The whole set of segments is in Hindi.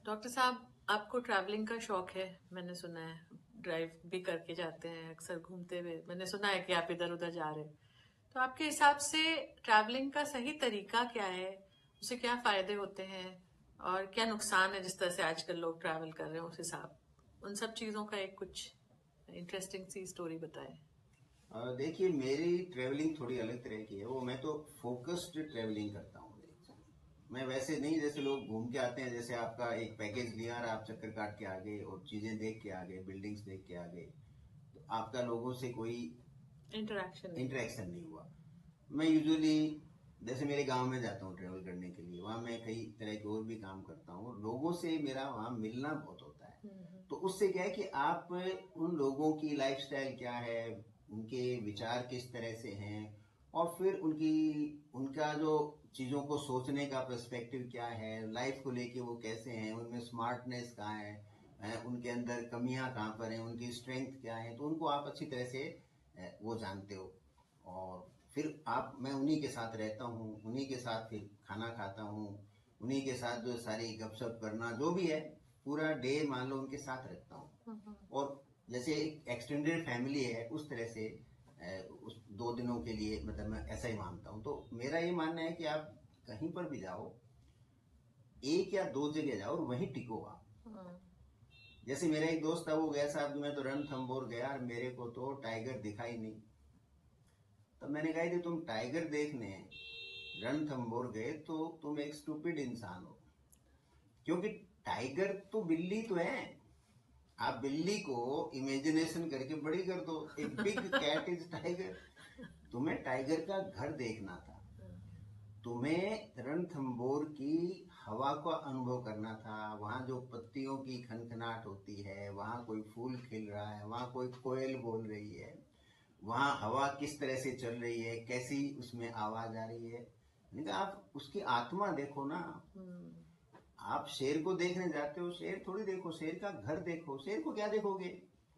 डॉक्टर साहब, आपको ट्रैवलिंग का शौक है, मैंने सुना है। ड्राइव भी करके जाते हैं अक्सर घूमते हुए, मैंने सुना है कि आप इधर उधर जा रहे हैं। तो आपके हिसाब से ट्रैवलिंग का सही तरीका क्या है? उससे क्या फायदे होते हैं और क्या नुकसान है जिस तरह से आजकल लोग ट्रैवल कर रहे हैं उस हिसाब, उन सब चीज़ों का एक कुछ इंटरेस्टिंग सी स्टोरी बताएं। देखिए, मेरी ट्रेवलिंग थोड़ी अलग तरह की है। वो मैं तो फोकस्ड ट्रेवलिंग करता हूँ। मैं वैसे नहीं जैसे लोग घूम के आते हैं, जैसे आपका एक पैकेज लिया और आप चक्कर काट के आ गए और चीजें देख के आ गए, बिल्डिंग्स देख के आ गए, तो आपका लोगों से कोई इंटरेक्शन नहीं हुआ। इंटरेक्शन नहीं हुआ। मैं यूजुअली जैसे मेरे गांव में जाता हूँ ट्रेवल करने के लिए, वहाँ मैं कई तरह के और भी काम करता हूँ, लोगों से मेरा वहाँ मिलना बहुत होता है। तो उससे क्या है कि आप उन लोगों की लाइफस्टाइल क्या है, उनके विचार किस तरह से हैं, और फिर उनका जो चीजों को सोचने का पर्सपेक्टिव क्या है, लाइफ को लेके वो कैसे हैं, उनमें स्मार्टनेस कहाँ है, उनके अंदर कमियां कहाँ पर हैं, उनकी स्ट्रेंथ क्या है, तो उनको आप अच्छी तरह से वो जानते हो। और फिर मैं उन्हीं के साथ रहता हूँ, उन्हीं के साथ फिर खाना खाता हूँ, उन्हीं के साथ जो सारी गपशप करना जो भी है, पूरा डे मान लो उनके साथ रहता हूँ। और जैसे एक एक्सटेंडेड फैमिली है उस तरह से उस 2 दिनों के लिए, मतलब मैं ऐसा ही मानता हूँ। तो मेरा ये मानना है कि आप कहीं पर भी जाओ, एक या दो जगह जाओ और वहीं टिको आप। जैसे मेरा एक दोस्त था, वो गया साहब कि मैं तो रणथंभौर गया और मेरे को तो टाइगर दिखा ही नहीं। तब मैंने कहा कि तुम टाइगर देखने रणथंभौर गए तो तुम एक स्टूपिड इंसान हो, क्योंकि टाइगर तो बिल्ली तो है। आप बिल्ली को इमेजिनेशन करके बड़ी कर दो, एक बिग कैट इज टाइगर। तुम्हें टाइगर का घर देखना था, तुम्हें रणथंभौर की हवा का अनुभव करना था। वहां जो पत्तियों की खनखनाट होती है, वहां कोई फूल खिल रहा है, वहां कोई कोयल बोल रही है, वहां हवा किस तरह से चल रही है, कैसी उसमें आवाज आ रही है। मैंने कहा आप उसकी आत्मा देखो ना। आप शेर को देखने जाते हो, शेर थोड़ी देखो, शेर का घर देखो। शेर को क्या देखोगे?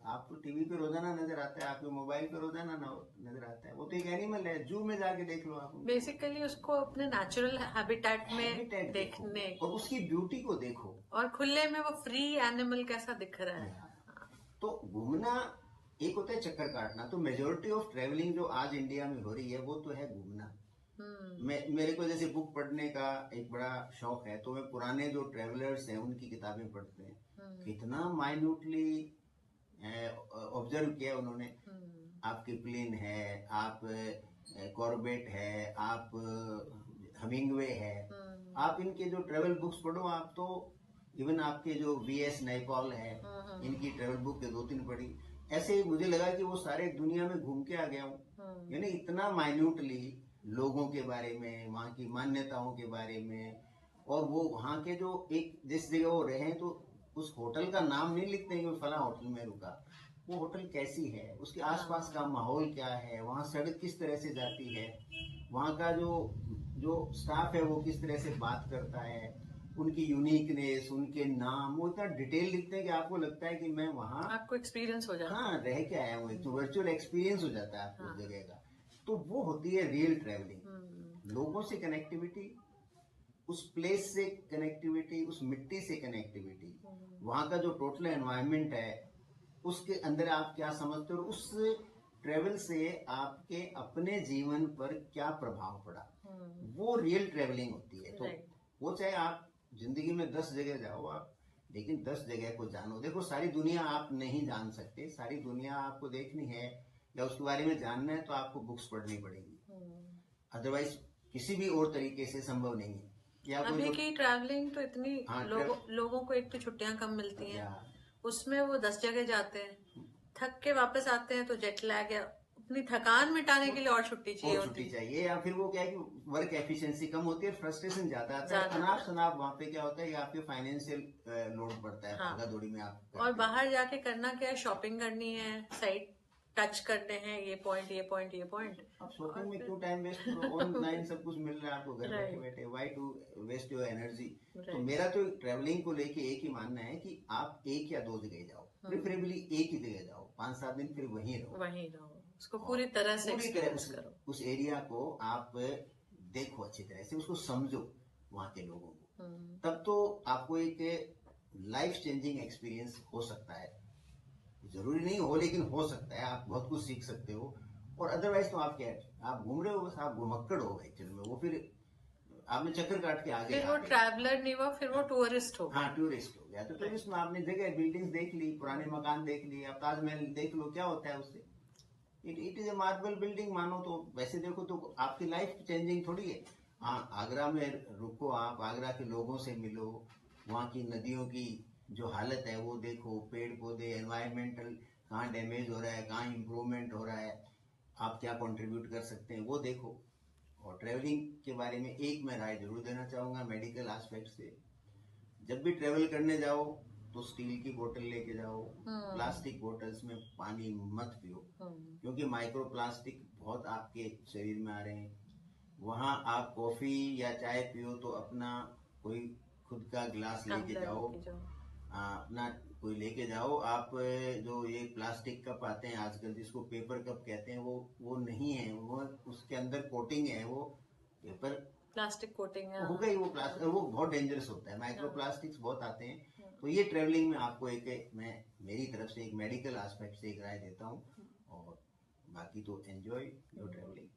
आपको टीवी पे रोजाना नजर आता है, आपके मोबाइल पे रोजाना नजर आता है। वो तो एक एनिमल है, जू में जाके देख लो आप। बेसिकली उसको अपने नेचुरल हैबिटेट में हैबिटेट देखो देखने, और उसकी ब्यूटी को देखो। और खुले में वो फ्री एनिमल कैसा दिख रहा है। तो घूमना एक होता है चक्कर काटना, तो मेजोरिटी ऑफ ट्रेवलिंग जो आज इंडिया में हो रही है वो तो है घूमना। मेरे को जैसे बुक पढ़ने का एक बड़ा शौक है, तो मैं पुराने जो ट्रेवलर्स हैं उनकी किताबें पढ़ते हैं। कितना माइन्यूटली ऑब्जर्व किया उन्होंने। आप किपलिन है, आप कॉर्बेट है, आप हमिंगवे है, आप इनके जो ट्रेवल बुक्स पढ़ो आप तो। इवन आपके जो वीएस नाइपॉल है, इनकी ट्रेवल बुक के 2-3 पढ़ी। ऐसे ही मुझे लगा कि वो सारे दुनिया में घूम के आ गया हूँ। यानी इतना माइन्यूटली लोगों के बारे में, वहाँ की मान्यताओं के बारे में, और वो वहाँ के जो एक जिस जगह वो रहे तो उस होटल का नाम नहीं लिखते हैं कि फला होटल में रुका। वो होटल कैसी है, उसके आसपास का माहौल क्या है, वहाँ सड़क किस तरह से जाती है, वहाँ का जो जो स्टाफ है वो किस तरह से बात करता है, उनकी यूनिकनेस, उनके नाम, वो इतना डिटेल लिखते हैं कि आपको लगता है कि मैं वहाँ, आपको एक्सपीरियंस हो जाता है। हाँ, रह के आया हूँ। एक तो वर्चुअल एक्सपीरियंस हो जाता है आपको उस जगह का। तो वो होती है रियल ट्रेवलिंग। लोगों से कनेक्टिविटी, उस प्लेस से कनेक्टिविटी, उस मिट्टी से कनेक्टिविटी, वहां का जो टोटल एनवायरनमेंट है उसके अंदर आप क्या समझते हो, उस ट्रेवल से आपके अपने जीवन पर क्या प्रभाव पड़ा, वो रियल ट्रेवलिंग होती है। तो वो चाहे आप जिंदगी में 10 जगह जाओ आप, लेकिन 10 जगह को जानो। देखो, सारी दुनिया आप नहीं जान सकते, सारी दुनिया आपको देखनी है या उसके बारे में जानना है तो आपको बुक्स पढ़नी पड़ेगी, अदरवाइज किसी भी और तरीके से संभव नहीं है। अभी की ट्रैवलिंग तो इतनी, हाँ, लोगों को एक तो छुट्टियां कम मिलती हैं, उसमें वो 10 जगह जाते हैं, थक के वापस आते हैं तो जेट लैग या अपनी थकान मिटाने के लिए और छुट्टी चाहिए होती है। चाहिए, या फिर वो क्या है कि वर्क एफिशिएंसी कम होती है, फ्रस्ट्रेशन ज्यादा आता है, तनाव तनाव वहाँ पे क्या होता है कि आपके फाइनेंशियल लोड पड़ता है, भागा दौड़ी में आप और बाहर जाके करना क्या है, शॉपिंग करनी है, साइट टच करते हैं, ये पॉइंट ये पॉइंट ये पॉइंट। अब शॉपिंग में क्यों टाइम वेस्ट करो, ऑनलाइन सब कुछ मिल रहा है आपको घर बैठे बैठे, why to waste your energy. तो मेरा तो ट्रेवलिंग को लेके एक ही मानना है कि आप एक या दो जगह जाओ, प्रेफरेबली एक ही जगह जाओ, 5-7 दिन फिर वहीं रहो, उसको पूरी तरह से उस एरिया को आप देखो, अच्छी तरह से उसको समझो, वहां के लोगों को। तब तो आपको एक लाइफ चेंजिंग एक्सपीरियंस हो सकता है। जरूरी नहीं हो, लेकिन हो सकता है। आप बहुत कुछ सीख सकते हो। और अदरवाइज तो आप क्या है, आप घूम रहे हो, बस आप घुमक्कड़ हो एक्चुअल में। वो फिर आपने चक्कर काट के आगे फिर आ वो गए। ट्रैवलर नहीं हुआ, फिर वो टूरिस्ट हो गया। हाँ, टूरिस्ट हो गया। तो टूरिस्ट में आपने जगह बिल्डिंग्स देख ली, पुराने मकान देख लिए, आप ताजमहल देख लो, क्या होता है उससे? It is a marble building मानो तो। वैसे देखो तो आपकी लाइफ चेंजिंग थोड़ी है। हाँ, आगरा में रुको, आप आगरा के लोगों से मिलो, वहाँ की नदियों की जो हालत है वो देखो, पेड़ पौधे, एनवायरमेंटल कहाँ डैमेज हो रहा है, कहाँ इम्प्रूवमेंट हो रहा है, आप क्या कंट्रीब्यूट कर सकते हैं वो देखो। और ट्रेवलिंग के बारे में एक मैं राय जरूर देना चाहूँगा मेडिकल एस्पेक्ट से। जब भी ट्रेवल करने जाओ तो स्टील की बोतल लेके जाओ। प्लास्टिक बोतल्स में पानी मत पियो, क्योंकि माइक्रो प्लास्टिक बहुत आपके शरीर में आ रहे हैं। वहाँ आप कॉफी या चाय पियो तो अपना कोई खुद का गिलास लेके जाओ। अपना कोई लेके जाओ। आप जो ये प्लास्टिक कप आते हैं आजकल, जिसको पेपर कप कहते हैं, वो नहीं है। वो उसके अंदर कोटिंग है, वो पेपर प्लास्टिक कोटिंग है, हो गई वो प्लास्टिक। वो बहुत डेंजरस होता है, माइक्रो प्लास्टिक्स बहुत आते हैं। तो ये ट्रेवलिंग में आपको मैं मेरी तरफ से एक मेडिकल एस्पेक्ट से एक राय देता हूँ। और बाकी तो एंजॉय योर ट्रेवलिंग।